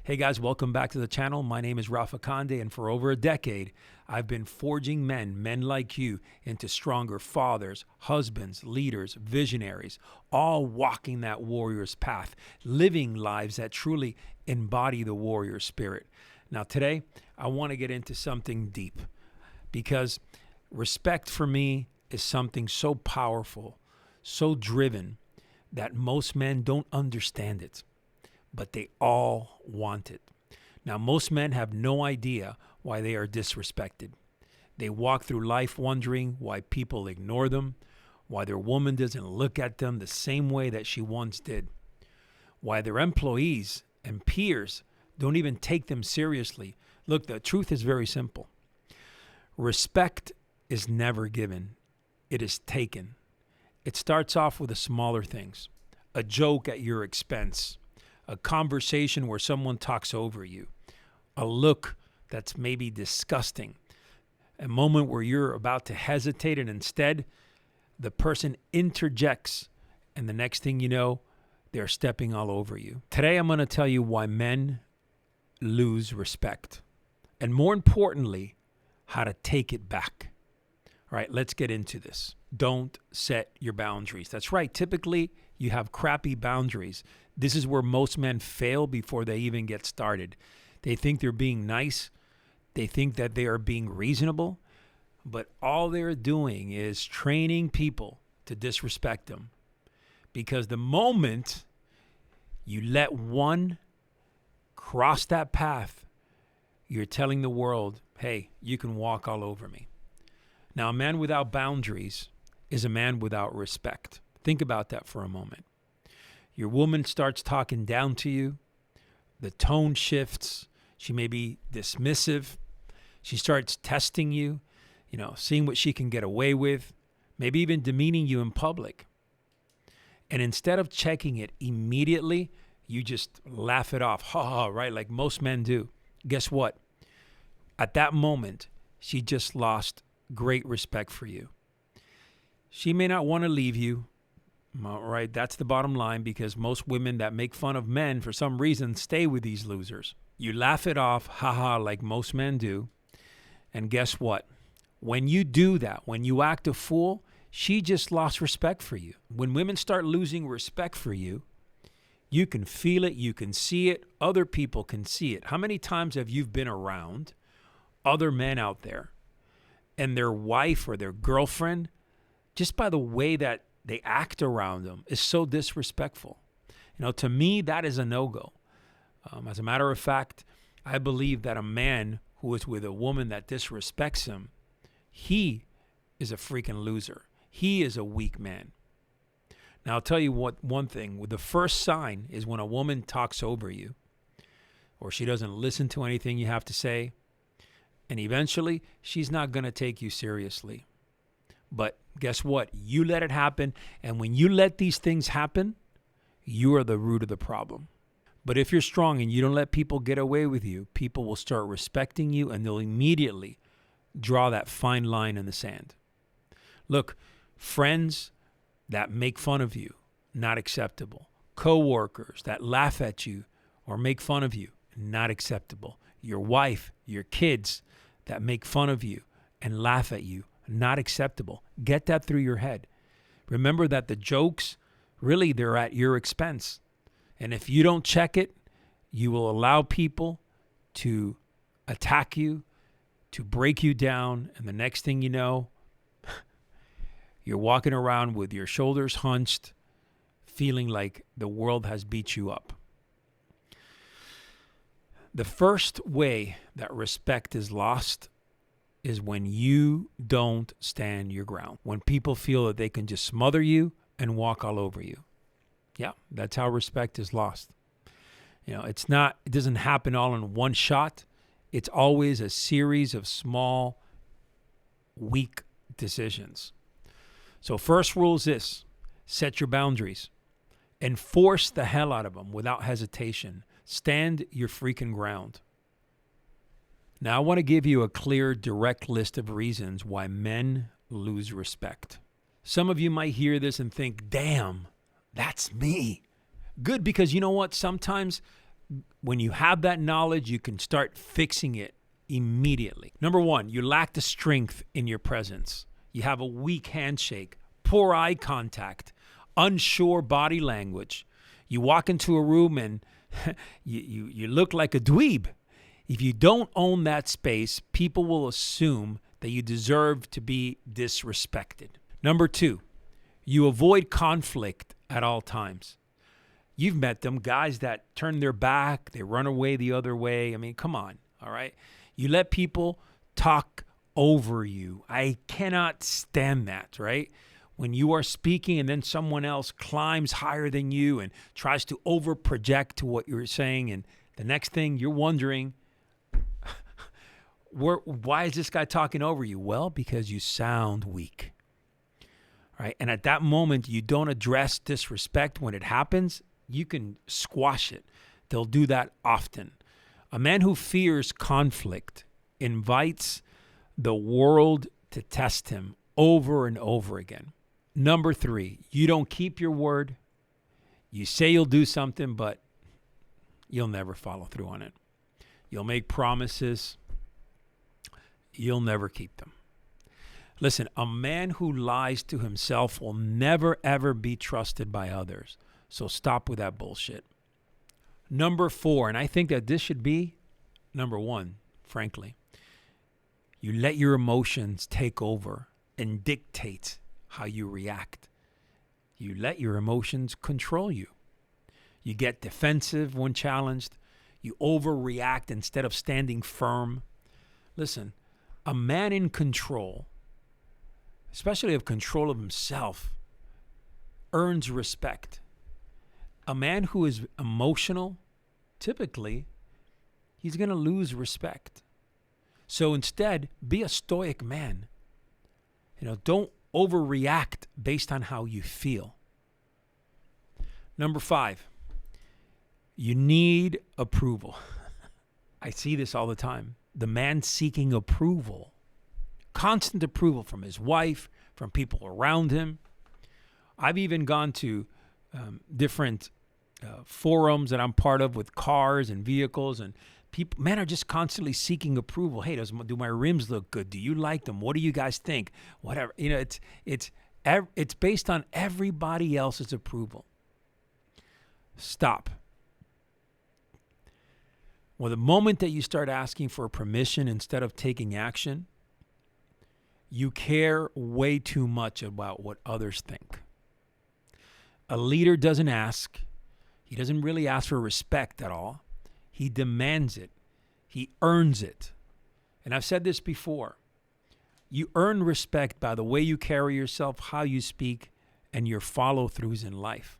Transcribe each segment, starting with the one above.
Hey guys, welcome back to the channel. My name is Rafa Conde, and for over a decade, I've been forging men like you, into stronger fathers, husbands, leaders, visionaries, all walking that warrior's path, living lives that truly embody the warrior spirit. Now today, I want to get into something deep because respect for me is something so powerful, so driven, that most men don't understand it, but they all want it. Now, most men have no idea why they are disrespected. They walk through life wondering why people ignore them, why their woman doesn't look at them the same way that she once did, why their employees and peers don't even take them seriously. Look, the truth is very simple. Respect is never given. It is taken. It starts off with the smaller things, a joke at your expense, a conversation where someone talks over you, a look that's maybe disgusting, a moment where you're about to hesitate and instead the person interjects and the next thing you know, they're stepping all over you. Today, I'm going to tell you why men lose respect and, more importantly, how to take it back. All right, let's get into this. Don't set your boundaries. That's right. Typically, you have crappy boundaries. This is where most men fail before they even get started. They think they're being nice. They think that they are being reasonable. But all they're doing is training people to disrespect them. Because the moment you let one cross that path, you're telling the world, hey, you can walk all over me. Now, a man without boundaries is a man without respect. Think about that for a moment. Your woman starts talking down to you. The tone shifts. She may be dismissive. She starts testing you, seeing what she can get away with, maybe even demeaning you in public. And instead of checking it immediately, you just laugh it off. Ha ha, right? Like most men do. Guess what? At that moment, she just lost great respect for you. She may not want to leave you. All right, that's the bottom line, because most women that make fun of men for some reason stay with these losers. You laugh it off, haha, like most men do. And guess what? When you do that, when you act a fool, she just lost respect for you. When women start losing respect for you, you can feel it, you can see it, other people can see it. How many times have you been around other men out there and their wife or their girlfriend, just by the way that they act around them, is so disrespectful? To me, that is a no-go. As a matter of fact, I believe that a man who is with a woman that disrespects him, he is a freaking loser. He is a weak man. Now, I'll tell you one thing. The first sign is when a woman talks over you, or she doesn't listen to anything you have to say, and eventually she's not going to take you seriously. But guess what? You let it happen. And when you let these things happen, you are the root of the problem. But if you're strong and you don't let people get away with you, people will start respecting you and they'll immediately draw that fine line in the sand. Look, friends that make fun of you, not acceptable. Coworkers that laugh at you or make fun of you, not acceptable. Your wife, your kids that make fun of you and laugh at you, not acceptable. Get that through your head. Remember that the jokes, really, they're at your expense. And if you don't check it, you will allow people to attack you, to break you down. And the next thing you know, you're walking around with your shoulders hunched, feeling like the world has beat you up. The first way that respect is lost is when you don't stand your ground. When people feel that they can just smother you and walk all over you. Yeah, that's how respect is lost. It doesn't happen all in one shot. It's always a series of small, weak decisions. So first rule is this: set your boundaries. Enforce the hell out of them without hesitation. Stand your freaking ground. Now, I want to give you a clear, direct list of reasons why men lose respect. Some of you might hear this and think, damn, that's me. Good, because you know what? Sometimes when you have that knowledge, you can start fixing it immediately. Number one, you lack the strength in your presence. You have a weak handshake, poor eye contact, unsure body language. You walk into a room and you look like a dweeb. If you don't own that space, people will assume that you deserve to be disrespected. Number two, you avoid conflict at all times. You've met them, guys that turn their back, they run away the other way. I mean, come on, all right? You let people talk over you. I cannot stand that, right? When you are speaking and then someone else climbs higher than you and tries to over-project to what you're saying, and the next thing you're wondering, why is this guy talking over you? Well, because you sound weak, right? And at that moment, you don't address disrespect when it happens, you can squash it. They'll do that often. A man who fears conflict invites the world to test him over and over again. Number three, you don't keep your word. You say you'll do something, but you'll never follow through on it. You'll make promises. You'll never keep them. Listen, a man who lies to himself will never, ever be trusted by others. So stop with that bullshit. Number four, and I think that this should be number one, frankly. You let your emotions take over and dictate how you react. You let your emotions control you. You get defensive when challenged. You overreact instead of standing firm. Listen, a man in control, especially of control of himself, earns respect. A man who is emotional, typically, he's going to lose respect. So instead, be a stoic man. Don't overreact based on how you feel. Number five, you need approval. I see this all the time. The man seeking approval, constant approval from his wife, from people around him. I've even gone to different forums that I'm part of with cars and vehicles, and men are just constantly seeking approval. Hey, do my rims look good? Do you like them? What do you guys think? Whatever. It's based on everybody else's approval. Stop. Well, the moment that you start asking for permission instead of taking action, you care way too much about what others think. A leader doesn't ask. He doesn't really ask for respect at all. He demands it. He earns it. And I've said this before. You earn respect by the way you carry yourself, how you speak, and your follow-throughs in life.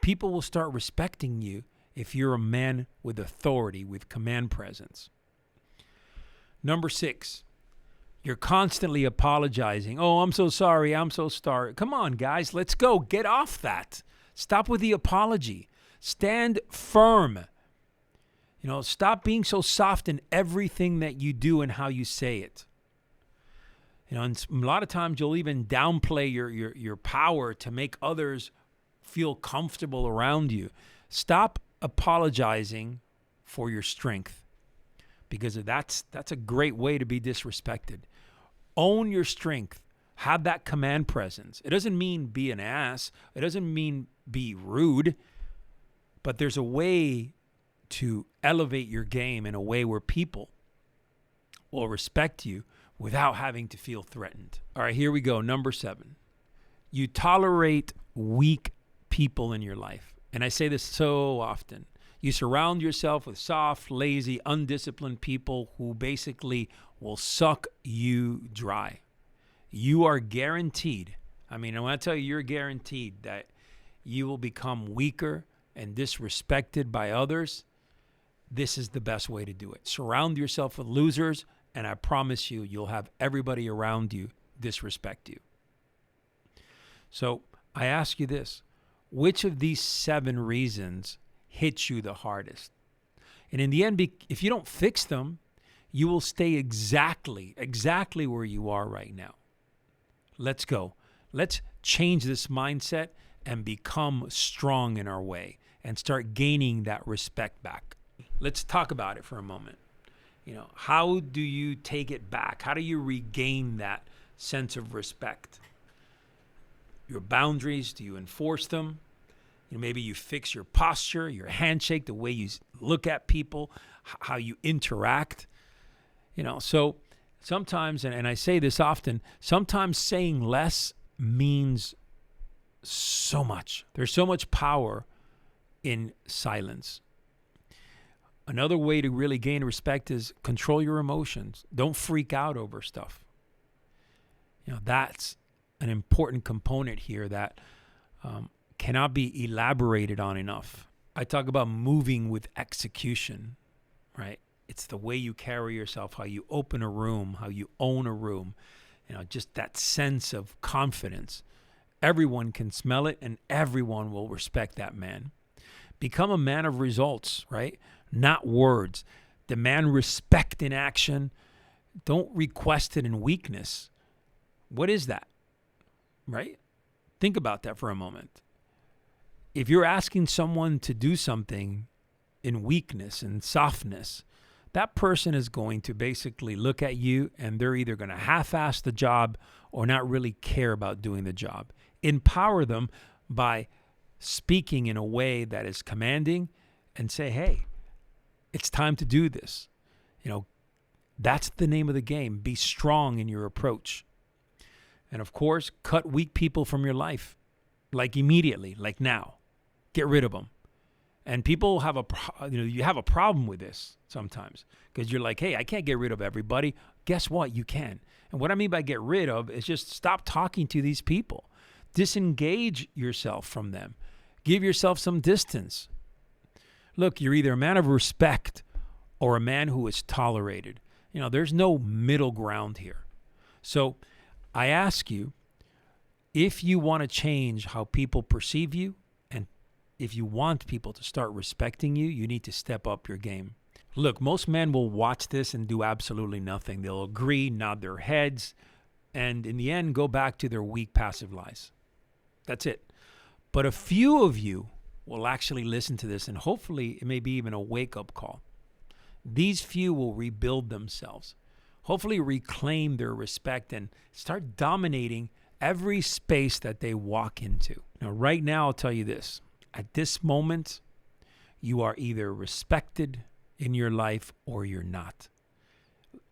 People will start respecting you if you're a man with authority, with command presence. Number six, you're constantly apologizing. Oh, I'm so sorry. I'm so sorry. Come on, guys. Let's go. Get off that. Stop with the apology. Stand firm. Stop being so soft in everything that you do and how you say it. And a lot of times you'll even downplay your power to make others feel comfortable around you. Stop apologizing for your strength, because that's a great way to be disrespected. Own your strength. Have that command presence. It doesn't mean be an ass. It doesn't mean be rude, but there's a way to elevate your game in a way where people will respect you without having to feel threatened. All right, here we go. Number 7. You tolerate weak people in your life. And I say this so often. You surround yourself with soft, lazy, undisciplined people who basically will suck you dry. You are guaranteed. When I tell you you're guaranteed that you will become weaker and disrespected by others, this is the best way to do it. Surround yourself with losers, and I promise you, you'll have everybody around you disrespect you. So I ask you this. Which of these 7 reasons hits you the hardest? And in the end, if you don't fix them, you will stay exactly where you are right now. Let's go. Let's change this mindset and become strong in our way and start gaining that respect back. Let's talk about it for a moment. How do you take it back? How do you regain that sense of respect? Your boundaries, do you enforce them? Maybe you fix your posture, your handshake, the way you look at people, how you interact. So sometimes, and I say this often, sometimes saying less means so much. There's so much power in silence. Another way to really gain respect is control your emotions. Don't freak out over stuff. That's an important component here that cannot be elaborated on enough. I talk about moving with execution, right? It's the way you carry yourself, how you open a room, how you own a room, just that sense of confidence. Everyone can smell it and everyone will respect that man. Become a man of results, right? Not words. Demand respect in action. Don't request it in weakness. What is that, right? Think about that for a moment. If you're asking someone to do something in weakness and softness, that person is going to basically look at you and they're either going to half-ass the job or not really care about doing the job. Empower them by speaking in a way that is commanding and say, hey, it's time to do this. That's the name of the game. Be strong in your approach. And of course, cut weak people from your life, like immediately, like now. Get rid of them. And people have you have a problem with this sometimes because you're like, hey, I can't get rid of everybody. Guess what? You can. And what I mean by get rid of is just stop talking to these people. Disengage yourself from them. Give yourself some distance. Look, you're either a man of respect or a man who is tolerated. There's no middle ground here. So I ask you, if you want to change how people perceive you, and if you want people to start respecting you, you need to step up your game. Look, most men will watch this and do absolutely nothing. They'll agree, nod their heads, and in the end, go back to their weak, passive lies. That's it. But a few of you will actually listen to this, and hopefully it may be even a wake-up call. These few will rebuild themselves, hopefully reclaim their respect and start dominating every space that they walk into. Now, right now, I'll tell you this. At this moment, you are either respected in your life or you're not.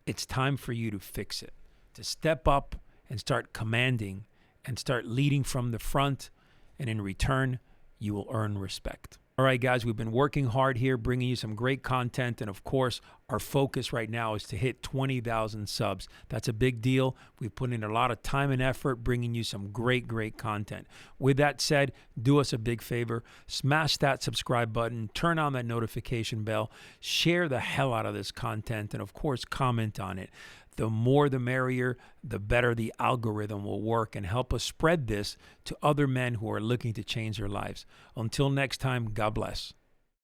It's time for you to fix it, to step up and start commanding and start leading from the front, and in return, you will earn respect. All right, guys, we've been working hard here, bringing you some great content. And of course, our focus right now is to hit 20,000 subs. That's a big deal. We've put in a lot of time and effort bringing you some great content. With that said, do us a big favor. Smash that subscribe button. Turn on that notification bell. Share the hell out of this content. And of course, comment on it. The more the merrier, the better the algorithm will work and help us spread this to other men who are looking to change their lives. Until next time, God bless.